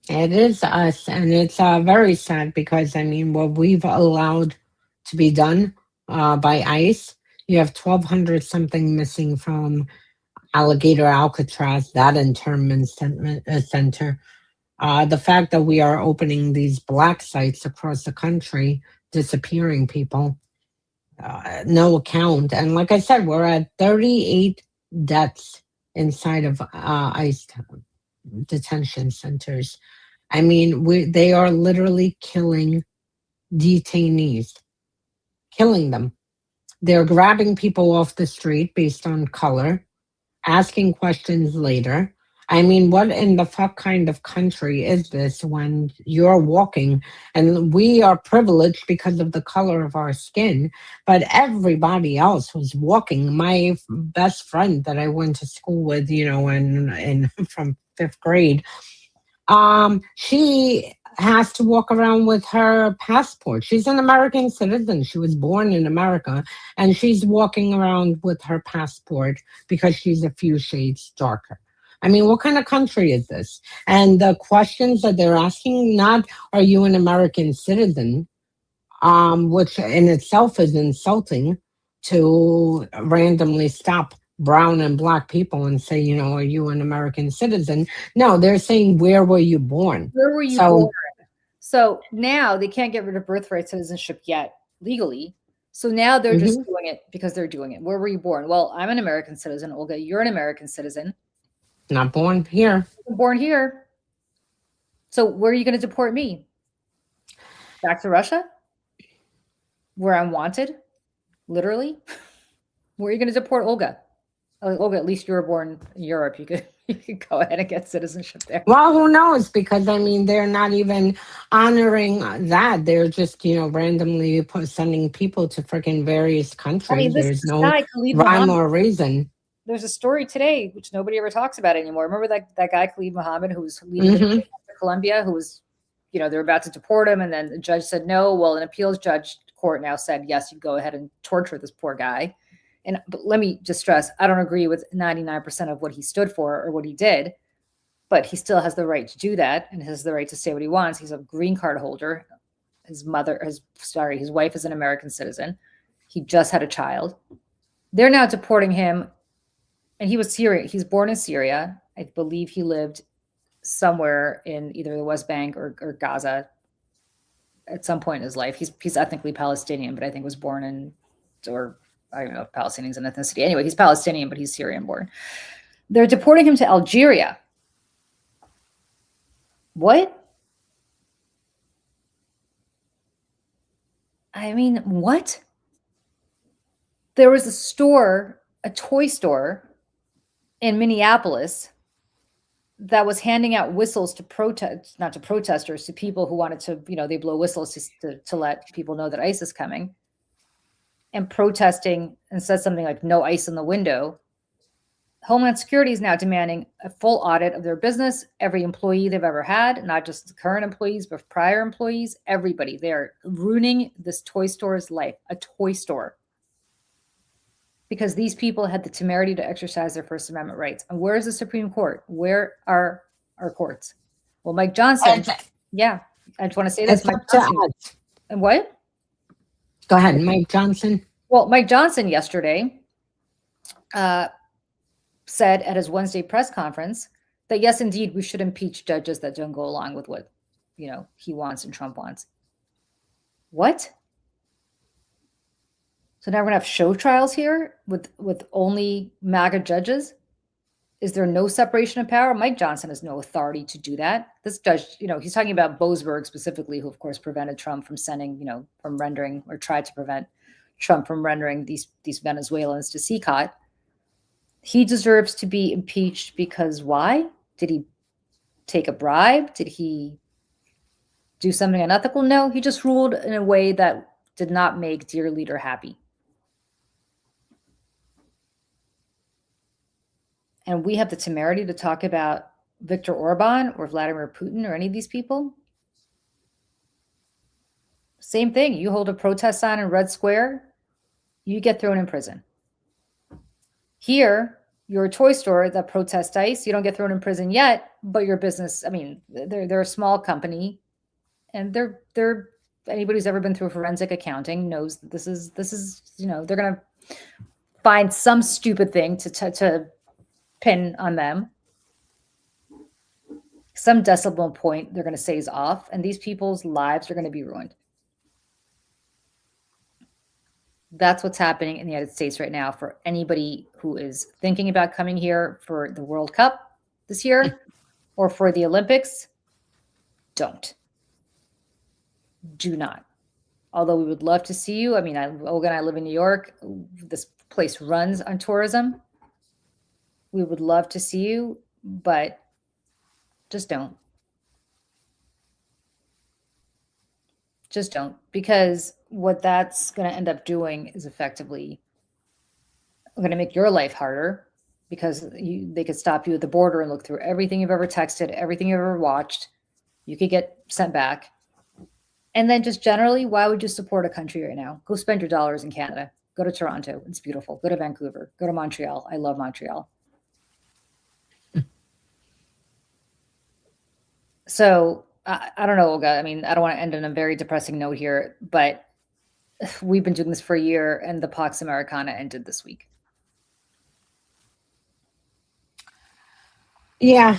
S2: It is us, and it's very sad because, I mean, what we've allowed to be done by ICE, you have 1,200 something missing from Alligator Alcatraz, that internment center. The fact that we are opening these black sites across the country, disappearing people, no account. And like I said, we're at 38 deaths inside of ICE detention centers. I mean, they are literally killing detainees, killing them. They're grabbing people off the street based on color, asking questions later. I mean, what in the fuck kind of country is this when you're walking, and we are privileged because of the color of our skin, but everybody else who's walking, my best friend that I went to school with, you know, in from 5th grade, she has to walk around with her passport. She's an American citizen. She was born in America, and she's walking around with her passport because she's a few shades darker. I mean, what kind of country is this? And the questions that they're asking, not are you an American citizen, which in itself is insulting to randomly stop brown and black people and say, you know, are you an American citizen? No, they're saying, where were you born?
S1: Where were you born? So now they can't get rid of birthright citizenship yet legally. So now they're just doing it because they're doing it. Where were you born? Well, I'm an American citizen. Olga, you're an American citizen.
S2: Not born here.
S1: Born here. So where are you going to deport me? Back to Russia? Where I'm wanted? Literally? Where are you going to deport Olga? Olga, at least you were born in Europe. You could go ahead and get citizenship there.
S2: Well, who knows? Because, I mean, they're not even honoring that. They're just, you know, randomly sending people to freaking various countries. I mean, there's no rhyme or reason.
S1: There's a story today, which nobody ever talks about anymore. Remember that guy, Khalid Mohammed, who was leading to Colombia, who was, you know, they were about to deport him. And then the judge said no. Well, an appeals judge court now said, yes, you go ahead and torture this poor guy. But let me just stress, I don't agree with 99% of what he stood for or what he did, but he still has the right to do that and has the right to say what he wants. He's a green card holder. His wife is an American citizen. He just had a child. They're now deporting him. And he was Syrian. He's born in Syria. I believe he lived somewhere in either the West Bank or Gaza at some point in his life. He's ethnically Palestinian, but I think was born in, or I don't know if Palestinian's an ethnicity. Anyway, he's Palestinian, but he's Syrian born. They're deporting him to Algeria. What? I mean, what? There was a toy store in Minneapolis that was handing out whistles to protesters, to people who wanted to, you know, they blow whistles to let people know that ICE is coming, and protesting, and says something like no ICE in the window. Homeland Security is now demanding a full audit of their business, every employee they've ever had, not just the current employees, but prior employees, everybody. They are ruining this toy store's life, a toy store, because these people had the temerity to exercise their First Amendment rights. And where is the Supreme Court? Where are our courts? Well, Mike Johnson, yeah, I just want to say this. Mike Johnson, and what?
S2: Go ahead, Mike Johnson.
S1: Well, Mike Johnson yesterday said at his Wednesday press conference that, yes, indeed, we should impeach judges that don't go along with what, you know, he wants and Trump wants. What? So now we're gonna have show trials here with only MAGA judges. Is there no separation of power? Mike Johnson has no authority to do that. This judge, he's talking about Boasberg specifically, who of course prevented Trump from sending, from rendering, or tried to prevent Trump from rendering these Venezuelans to CCOT. He deserves to be impeached because why? Did he take a bribe? Did he do something unethical? No, he just ruled in a way that did not make dear leader happy. And we have the temerity to talk about Viktor Orban or Vladimir Putin or any of these people? Same thing. You hold a protest sign in Red Square, you get thrown in prison. Here, you're a toy store that protests ICE. You don't get thrown in prison yet, but your business, I mean, they're a small company, and they're anybody who's ever been through forensic accounting knows that this is they're gonna find some stupid thing to pin on them. Some decimal point they're going to say is off, and these people's lives are going to be ruined. That's what's happening in the United States right now for anybody who is thinking about coming here for the World Cup this year or for the Olympics. Don't. Do not. Although we would love to see you. I mean, Olga and I live in New York. This place runs on tourism. We would love to see you, but just don't. Just don't. Because what that's going to end up doing is effectively going to make your life harder, because they could stop you at the border and look through everything you've ever texted, everything you've ever watched. You could get sent back. And then just generally, why would you support a country right now? Go spend your dollars in Canada. Go to Toronto. It's beautiful. Go to Vancouver. Go to Montreal. I love Montreal. So I don't know, Olga. I mean, I don't want to end on a very depressing note here, but we've been doing this for a year, and the Pax Americana ended this week.
S2: Yeah.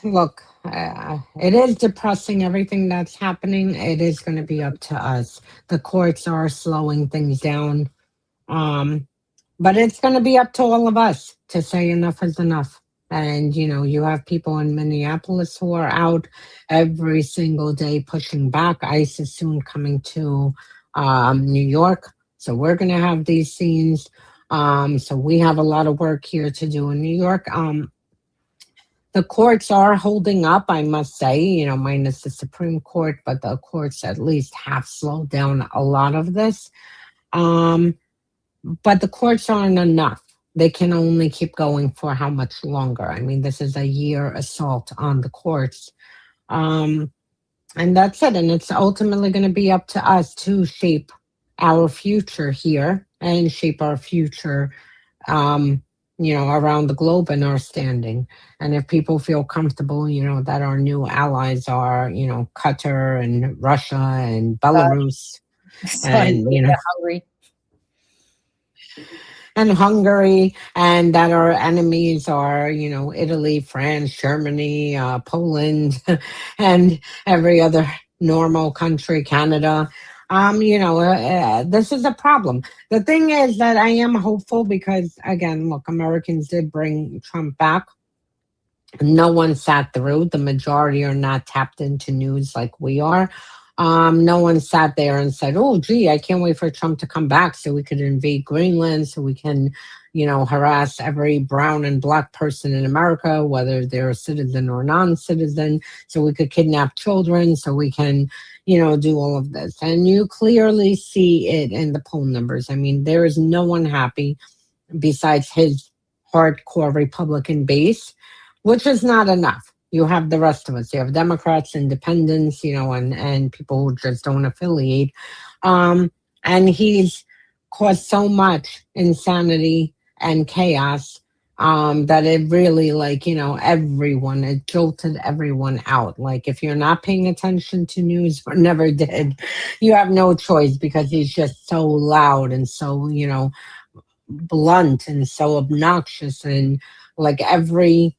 S2: Look, it is depressing, everything that's happening. It is going to be up to us. The courts are slowing things down. But it's going to be up to all of us to say enough is enough. And, you have people in Minneapolis who are out every single day pushing back. ICE is soon coming to New York. So we're going to have these scenes. So we have a lot of work here to do in New York. The courts are holding up, I must say, minus the Supreme Court, but the courts at least have slowed down a lot of this. But the courts aren't enough. They can only keep going for how much longer? I mean, this is a year assault on the courts. And that's it. And it's ultimately going to be up to us to shape our future here and shape our future, around the globe and our standing. And if people feel comfortable, that our new allies are, Qatar and Russia and Belarus and,
S1: Hungary.
S2: And Hungary, and that our enemies are, Italy, France, Germany, Poland, and every other normal country, Canada. This is a problem. The thing is that I am hopeful because, again, look, Americans did bring Trump back. No one sat through. The majority are not tapped into news like we are. No one sat there and said, oh, gee, I can't wait for Trump to come back so we could invade Greenland, so we can, harass every brown and black person in America, whether they're a citizen or non-citizen, so we could kidnap children, so we can, do all of this. And you clearly see it in the poll numbers. I mean, there is no one happy besides his hardcore Republican base, which is not enough. You have the rest of us. You have Democrats, independents, and people who just don't affiliate. And he's caused so much insanity and chaos that it really, it jolted everyone out. Like, if you're not paying attention to news or never did, you have no choice, because he's just so loud and so, blunt and so obnoxious. And like every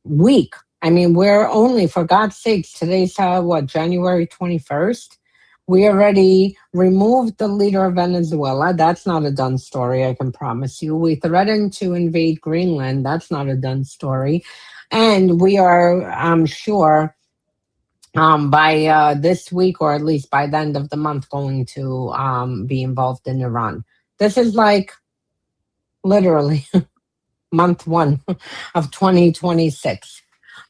S2: week, I mean, we're only, for God's sakes, today's January 21st. We already removed the leader of Venezuela. That's not a done story, I can promise you. We threatened to invade Greenland. That's not a done story. And we are, I'm sure, by this week, or at least by the end of the month, going to be involved in Iran. This is like literally month one of 2026.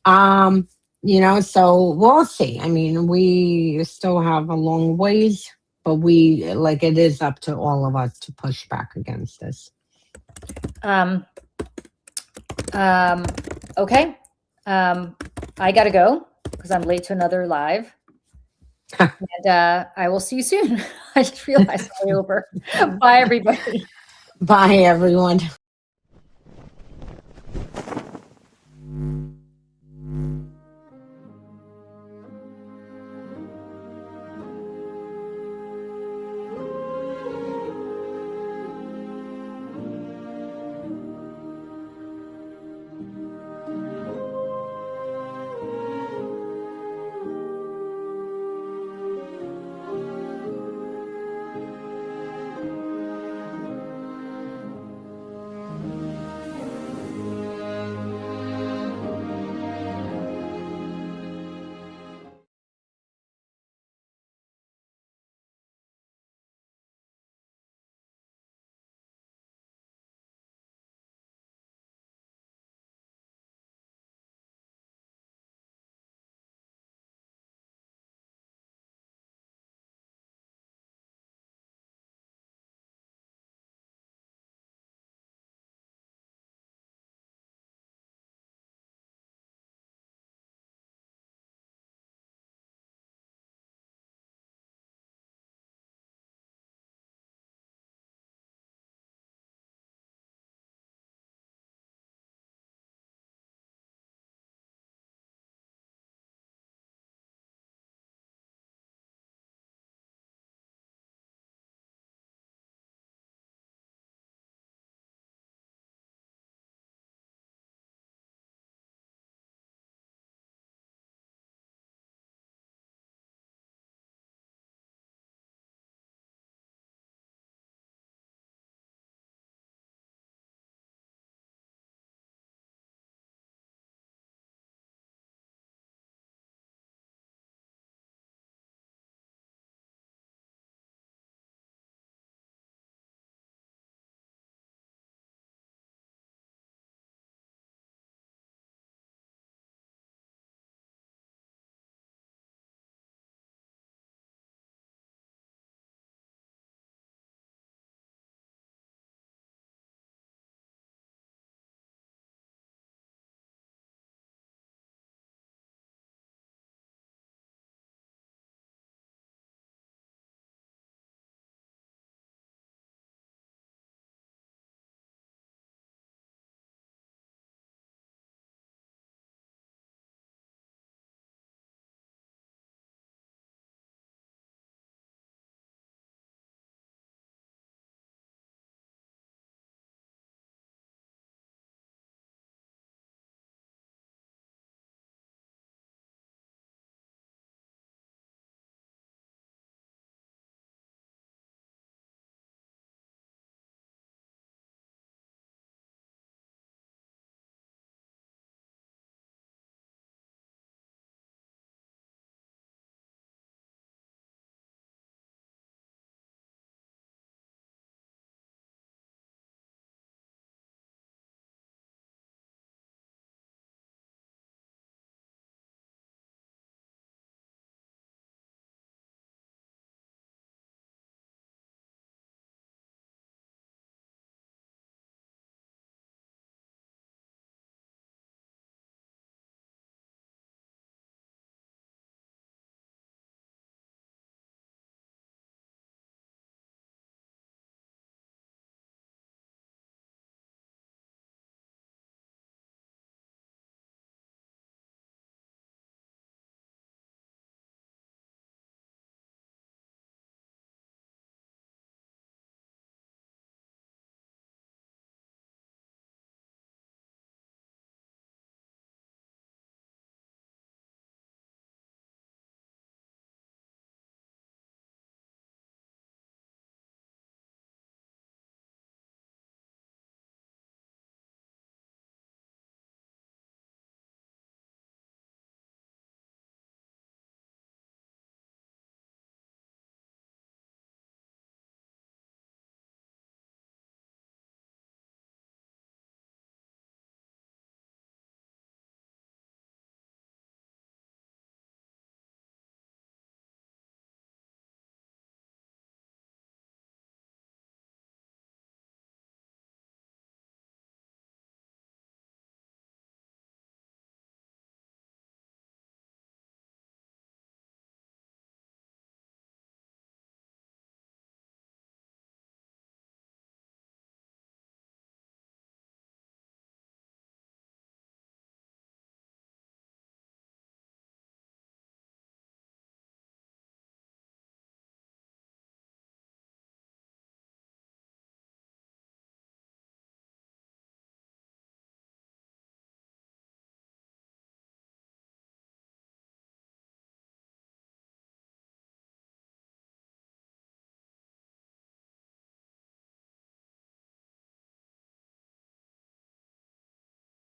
S2: So we'll see. I mean, we still have a long ways, but it is up to all of us to push back against this.
S1: Okay. I gotta go because I'm late to another live. And I will see you soon. I just realized it's over. Bye, everybody.
S2: Bye, everyone.